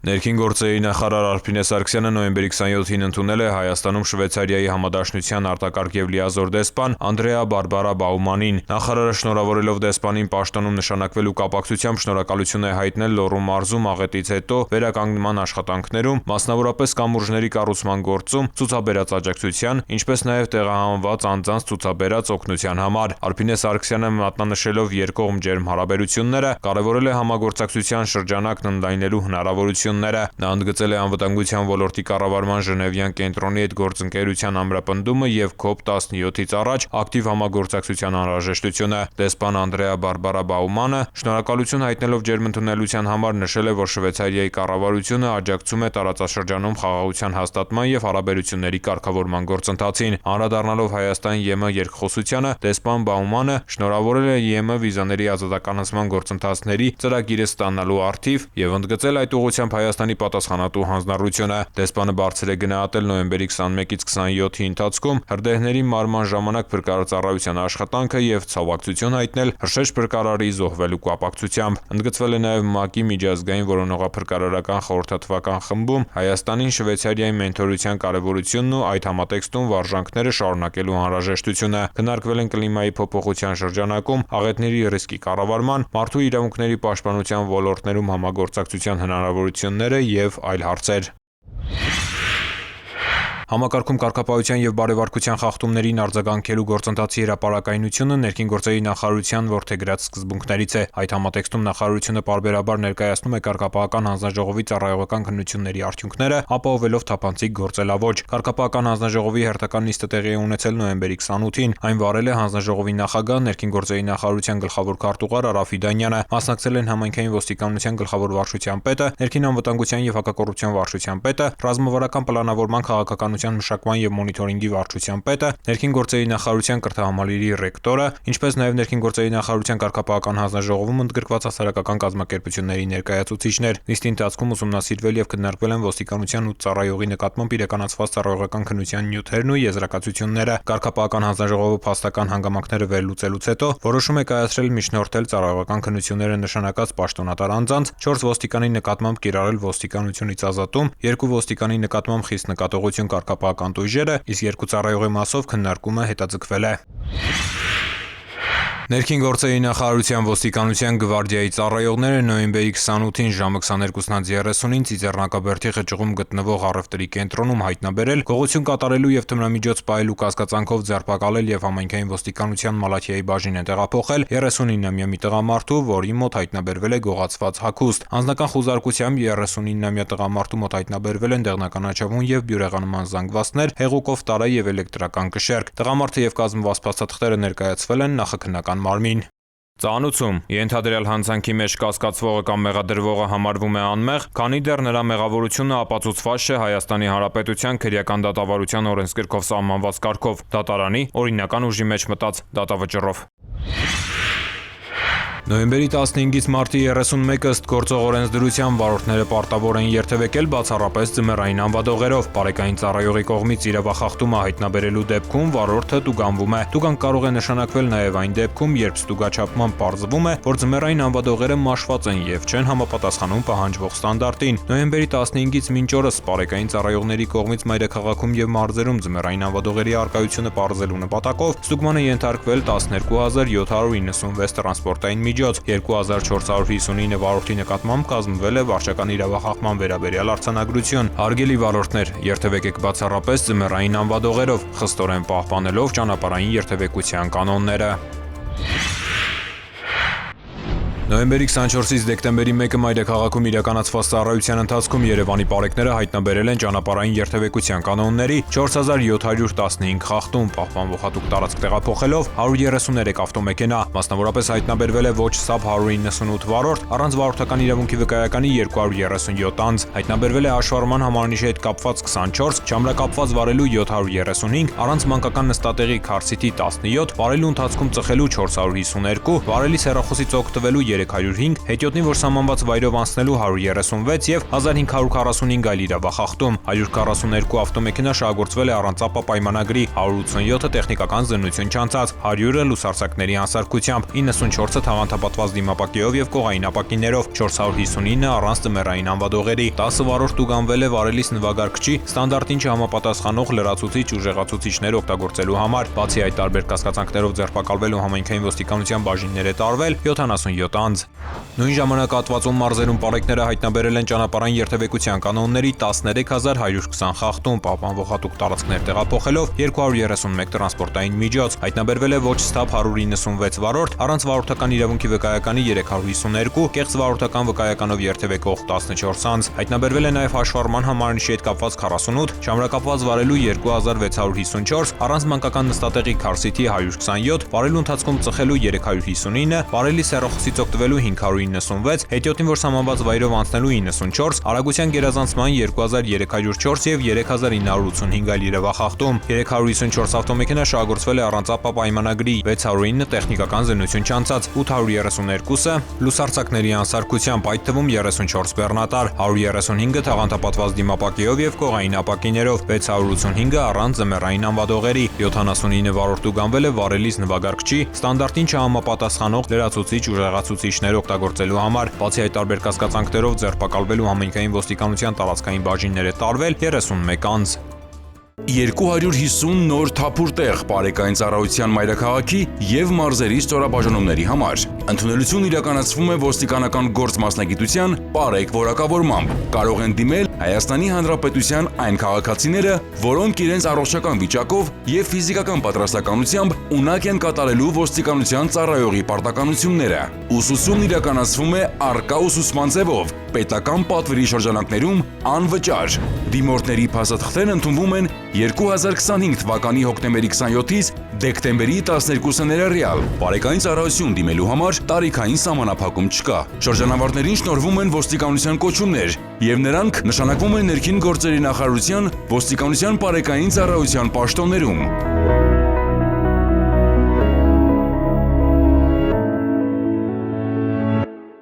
Ներքին գործերի նախարար Արփինե Սարգսյանը նոյեմբերի 27-ին ընդունել է Հայաստանում Շվեյցարիայի համադաշնության արտակարգ եւ լիազոր դեսպան Անդրեա Բարբարա Բաումանին։ Նախարարը շնորհավորելով դեսպանին պաշտոնում նշանակվելու կապակցությամբ շնորհակալություն է հայտնել Լոռու մարզում աղետից հետո վերականգնման աշխատանքներում, մասնավորապես կամուրջների կառուցման գործում ցուցաբերած աջակցության, ինչպես նաեւ տեղահանված անձանց ցուցաբերած օգնության համար։ Արփինե Սարգսյանը մատնանշելով երկկողմ ջերմ հարաբերությունները, կարևորել է համագործակցության շրջանակն ընդլայնելու հնարավորությունը։ Նա ընդգծել է անվտանգության ոլորտի կառավարման Ժնևյան կենտրոնի հետ գործընկերության ամրապնդումը եւ COP17-ից առաջ ակտիվ համագործակցության անհրաժեշտությունը։ Դեսպան Անդրեա Բարբարա Բաումանը շնորհակալություն հայտնելով ջերմընդունելության համար նշել է, որ Շվեյցարիայի կառավարությունը աջակցում է տարածաշրջանում խաղաղության հաստատման եւ հարաբերությունների կարգավորման գործընթացին։ Անդրադառնալով Հայաստան-ԵՄ երկխոսությանը, դեսպան Բաումանը շնորհավորել է ԵՄ վիզաների ազատականացման գործընթացների ծրագիրը ստանալու առթիվ եւ ընդգծել այդ ուղղությամբ Հայաստանի պատասխանատու հանձնառությունը։ Դեսպանը բարձր է գնահատել նոյեմբերի 21-ից 27-ի ընթացքում հրդեհների մարման ժամանակ փրկարարծառայության աշխատանքը եւ ցավակցություն հայտնել Հրշեջ փրկարարի զոհվելու կապակցությամբ։ Ընդգծվել է նաեւ ՄԱԿ-ի միջազգային որոնողափրկարարական խորհրդատվական խմբում Հայաստանին Շվեյցարիայի մենթորության կարեւորությունն ու այդ համատեքստում վարժանքները շարունակելու անհրաժեշտությունը։ Քննարկվել են կլիմայի փոփոխության շրջանակում աղետների ռիսկի կառավարման, մարդու իրավունքների պաշտպանության ոլորտներում համագործակցության հնարավորությունները եւ այլ հարցեր։ Համակարգում կարգապահության եւ բարեվարկության խախտումներին արձագանքելու գործընթացի հրապարակայնությունը ներքին գործերի նախարարության որդեգրած սկզբունքներից է։ Այդ համատեքստում նախարարությունը պարբերաբար ներկայացնում է կարգապահական հանձնաժողովի ծառայողական քննությունների արդյունքները, ապահովելով թափանցիկ գործելաոճ։ Կարգապահական հանձնաժողովի հերթական նիստը տեղի է ունեցել նոյեմբերի 28-ին։ Այն վարել է հանձնաժողովի նախագահ, ներքին գործերի նախարարության գլխավոր քարտուղար Արաֆ Իդանյանը։ Մասնակցել են համայնքային ոստիկանության գլխավոր վարչության պետը, ներքին անվտանգության եւ հակակոռուպցիոն վարչության պետը, ռազմավարական պլանավորման քաղաքականության մշակման եւ մոնիտորինգի վարչության պետը, ներքին գործերի նախարարության կրթահամալիրի ռեկտորը, ինչպես նաեւ ներքին գործերի նախարարության կարգապահական հանձնաժողովում ընդգրկված հասարակական կազմակերպությունների ներկայացուցիչներ։ Նիստի ընթացքում ուսումնասիրվել եւ քննարկվել են ոստիկանության ու ծառայողի նկատմամբ իրականացված ծառայողական քննության նյութերն ու եզրակացությունները։ Կարգապահական հանձնաժողովը փաստական հանգամանքները վերլուծելուց հետո որոշում է կայացրել միջնորդել ծառայողական քննությունները նշանակած պաշտոնատար անձանց, 4 ոստիկանի նկատմամբ կիրառել ոստիկանությունից ազատում, 2 ոստիկանի նկատմամբ խիստ նկատողություն կարգապահական տույժերը, իսկ 2 ծառայողի մասով քննարկումը հետաձգվել է։ Ներքին գործերի նախարարության ոստիկանության գվարդիայի ծառայողները նոյեմբերի 28-ին ժամը 22:30-ին Ծիծեռնակաբերդի խճուղում գտնվող առևտրի կենտրոնում հայտնաբերել, գողություն կատարելու եւ թմրամիջոց պահելու կասկածանքով ձերբակալել եւ համայնքային ոստիկանության Մալաթիայի բաժին է տեղափոխել 39-ամյա մի տղամարդու, որի մոտ հայտնաբերվել է գողացված հագուստ։ Անձնական խուզարկությամբ 39-ամյա տղամարդու մոտ հայտնաբերվել են դեղնականաչավուն եւ բյուրեղանման զանգվածներ, հեղուկով տարա եւ էլեկտրական կշեռք։ Տղամարդը եւ կազմված փաստաթղթերը ներկայացվել են նախաքննական մարմին։ Ծանուցում ենթադրյալ հանցանքի մեջ կասկածվողը կամ մեղադրվողը համարվում է անմեղ, քանի դեռ նրա մեղավորությունը ապացուցված չէ Հայաստանի Հանրապետության քրեական դատավարության օրենսգրքով սահմանված կարգով, դատարանի օրինական ուժի մեջ մտած դատավճռով։ Նոյեմբերի 15-ից մարտի 31-ը ըստ գործող օրենսդրության վարորդները պարտավոր են երթևեկել բացառապես ձմեռային անվադողերով։ Բարեկային ծառայողի կողմից իրավախախտումը հայտնաբերելու դեպքում վարորդը տուգանվում է։ Տուգանք կարող է նշանակվել նաև այն դեպքում, երբ ստուգաչափման պարզվում է, որ ձմեռային անվադողերը մաշված են եւ չեն համապատասխանում պահանջվող ստանդարտին։ Նոյեմբերի 15-ից մինչ օրս բարեկային ծառայողների կողմից մայրաքաղաքում եւ մարզերում ձմեռային անվադողերի առկայությունը պարզելու նպատակով ստուգման է ենթարկվել 12796 տրանսպորտային միջոց, 2459 վարորդի նկատմամբ կազմվել է վարչական իրավախախտման վերաբերյալ արձանագրություն։ Հարգելի վարորդներ, երթևեկեք բացառապես ձմեռային անվադողերով, խստորեն պահպանելով ճանապարհային երթևեկության կանոնները։ Նոյեմբերի 24-ից դեկտեմբերի 1-ը մայրաքաղաքում իրականացված ծառայության ընթացքում Երևանի պարեկները հայտնաբերել են ճանապարհային երթևեկության կանոնների 4715 խախտում, պահպանվող հատուկ տարածք տեղափոխելով 133 ավտոմեքենա, մասնավորապես հայտնաբերվել է ոչ ՍԱԲ 198 վարորդ, առանց վարորդական իրավունքի վկայականի 237 անձ, հայտնաբերվել է հաշվառման համարնիշի հետ կապված 24, չամրակապված վարելու 735, առանց մանկական նստատեղի քարսիտի 17, վարելու ընթացքում ծխելու 452, վարելիս հեռախոսից օգտվելու 305, հետիոտնին, որ սահմանված վայրով անցնելու 136 եւ 1545 այլ իրավախախտում, 142 ավտոմեքենա շահագործվել է առանց ԱՊԱ պայմանագրի, 187-ը տեխնիկական զննություն չանցած, 100-ը լուսարձակների անսարքությամբ, 94-ը թաղանթապատված դիմապակեով եւ կողային ապակիներով, 459-ը առանց ձմեռային անվադողերի, 10 վարորդ ուղղանվել է վարելիս նվագարկչի ստանդարտին չհամապատասխանող լրացուցիչ ուժեղացուցիչներ օգտագործելու համար, բացի այդ տարբեր կասկածանքներով ձերբակալվել ու համայնքային ոստիկանության բաժիններ է տարվել 77 անձ։ Նույն ժամանակահատվածում մարզերում պարեկները հայտնաբերել են ճանապարհային երթևեկության կանոնների 13120 խախտում, պահպանվող հատուկ տարածքներ տեղափոխելով 231 տրանսպորտային միջոց, հայտնաբերվել է ոչ սթափ 196 վարորդ, առանց վարորդական իրավունքի վկայականի 352, կեղծ վարորդական վկայականով երթևեկող 14 անձ, հայտնաբերվել է նաև հաշվառման համարանիշի հետ կապված 48, ժամանակապված վարելու 2654, առանց մանկական նստատեղի քարսիթի 127, վարելու ընթացքում ծխելու 359, վարելի սեռոխոսից օգտվելու 596, հետիոտնին, որ սահմանված վայրով անցնելու 94, արագության գերազանցման 2304 եւ 3985 այլ իրավախախտում, 354 ավտոմեքենա շահագործվել է առանց ԱՊԱ պայմանագրի, 609 տեխնիկական զննություն չանցած, 832-ը լուսարձակների անսարքությամբ, այդ թվում 34 բեռնատար, 135-ը թաղանթապատված դիմապակեով եւ կողային ապակիներով, 685-ը առանց ձմեռային անվադողերի, 79 վարորդ ուղղանվել է վարելիս նվագարկչի ստանդարտին չհամապատասխանող լրացուցիչ ուժեղացուցիչներ օգտագործելու համար, բացի այդ տարբեր կասկածանքներով ձերբակալվել ու համայնքային ոստիկանության տարածքային բաժիններ է տարվել 31 անձ։ 250 նոր թափուր տեղ պարեկային ծառայության մայրաքաղաքի եւ մարզերի ստորաբաժանումների համար։ Ընդունելությունն իրականացվում է ոստիկանական գործ մասնագիտության պարեկ որակավորմամբ։ Կարող են դիմել Հայաստանի Հանրապետության այն քաղաքացիները, որոնք իրենց առողջական վիճակով եւ ֆիզիկական պատրաստակամությամբ ունակ են կատարելու ոստիկանության ծառայողի պարտականությունները։ Ուսուցումն իրականացվում է առկա ուսուցման ձևով, պետական պատվերի շրջանակներում անվճար։ Դիմորդների փաստաթղթերն ընդունվում են 2025 թվականի հոկտեմբերի 27-ից դեկտեմբերի 12-ը ներառյալ։ Պարեկային ծառայություն դիմելու համար տարիքային սահմանափակում չկա։ Շրջանավարտներին շնորհվում են ոստիկանության կոչումներ, եւ նրանք նշանակվում են ներքին գործերի նախարարության ոստիկանության պարեկային ծառայության պաշտոններում։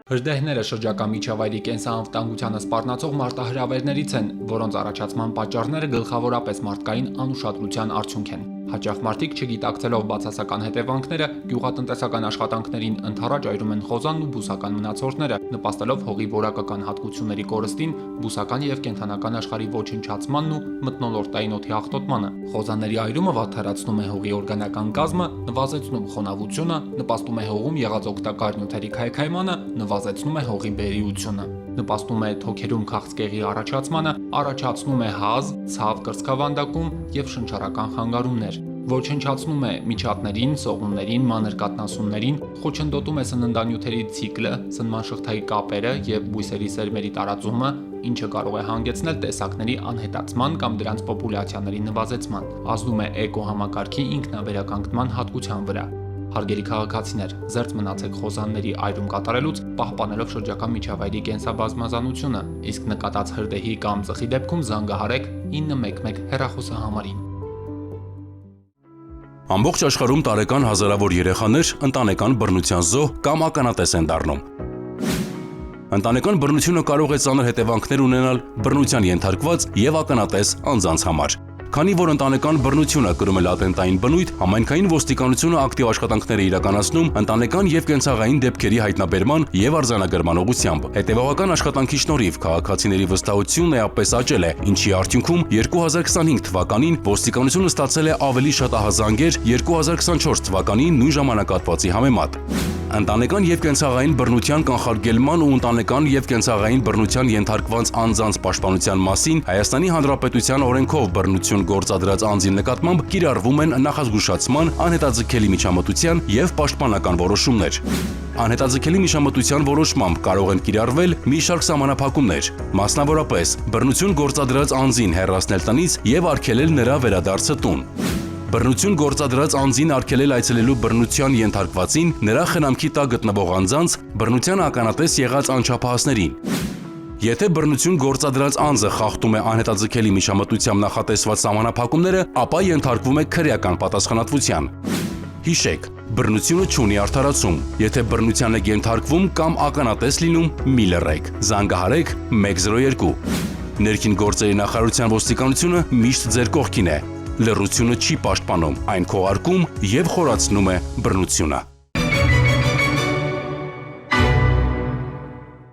Հրդեհները շրջակա միջավայրի կենսանվտանգությանը սպառնացող մարտահրավերներից են, որոնց առաջացման պատճառները գլխավորապես մարդկային անուշադրության արդյունք են։ Հաճախ մարդիկ չգիտակցելով բացասական հետևանքները գյուղատնտեսական աշխատանքներին ընդառաջ այրում են խոզանն ու բուսական մնացորդները, նպաստելով հողի որակական հատկությունների կորստին, բուսական եւ կենդանական աշխարհի ոչնչացմանն ու մթնոլորտային օդի աղտոտմանը։ Խոզաների այրումը վատթարացնում է հողի օրգանական կազմը, նվազեցնում խոնավությունը, նպաստում է հողում եղած օգտակար նյութերի քայքայմանը, նվազեցնում է հողի բերիությունը, նպաստում է թոքերում քաղցկեղի առաջացմանը, առաջացնում է հազ, ցավ կրծքավանդակում եւ շնչառական խանգարումներ, ոչնչացնում է միջատներին, սողուններին, մանր կաթնասուններին, խոչընդոտում է սննդանյութերի ցիկլը, սնման շղթայի կապերը եւ բույսերի սերմերի տարածումը, ինչը կարող է հանգեցնել տեսակների անհետացման կամ դրանց պոպուլյացիաների նվազեցման, ազդում է էկոհամակարգի ինքնավերականգնման հատկության վրա։ Հարգելի քաղաքացիներ, զերծ մնացեք խոզանների այրում կատարելուց, պահպանելով շրջակա միջավայրի կենսաբազմազանությունը, իսկ նկատած հրդեհի կամ ծխի դեպքում զանգահարեք 911 հեռախոսահամարին։ Ամբողջ աշխարհում տարեկան հազարավոր երեխաներ ընտանեկան բռնության զոհ կամ ականատես են դառնում։ Ընտանեկան բռնությունը կարող է ծանր հետևանքներ ունենալ բռնության ենթարկված եւ ականատես անձանց համար։ Քանի որ ընտանեկան բռնությունը կրում է լատենտային բնույթ, համայնքային ոստիկանությունը ակտիվ աշխատանքներ է իրականացնում ընտանեկան եւ կենցաղային դեպքերի հայտնաբերման եւ արձանագրման ուղղությամբ։ Հետևողական աշխատանքի շնորհիվ քաղաքացիների վստահությունն էապես աճել է, ինչի արդյունքում 2025 թվականին ոստիկանությունը ստացել է ավելի շատ ահազանգեր 2024 թվականի նույն ժամանակահատվածի համեմատ։ Ընտանեկան եւ կենցաղային բռնության կանխարգելման ու ընտանեկան եւ կենցաղային բռնության ենթարկված անձանց պաշտպանության մասին Հայաստանի Հանրապետության օրենքով բռնություն գործադրած անձի նկատմամբ կիրառվում են նախազգուշացման, անհետաձգելի միջամտության եւ պաշտպանական որոշումներ։ Անհետաձգելի միջամտության որոշմամբ կարող են կիրառվել մի շարք սահմանափակումներ, մասնավորապես բռնություն գործադրած անձին հեռացնել տնից եւ արգելել նրա վերադարձը տուն։ Բռնություն գործադրած անձին արգելել այցելելու բռնության ենթարկվածին, նրա խնամքի տակ գտնվող անձանց, բռնության ականատես եղած անչափահասներին։ Եթե բռնություն գործադրած անձը խախտում է անհետաձգելի միջամտությամբ նախատեսված սահմանափակումները, ապա ենթարկվում է քրեական պատասխանատվության։ Հիշեք, բռնությունը չունի արդարացում։ Եթե բռնության եք ենթարկվում կամ ականատես լինում, մի լռեք։ Զանգահարեք 102։ Ներքին գործերի նախարարության ոստիկանությունը միշտ ձեր կողքին է։ Լռությունը չի պաշտպանում, այն քողարկում եւ խորացնում է բռնությունը։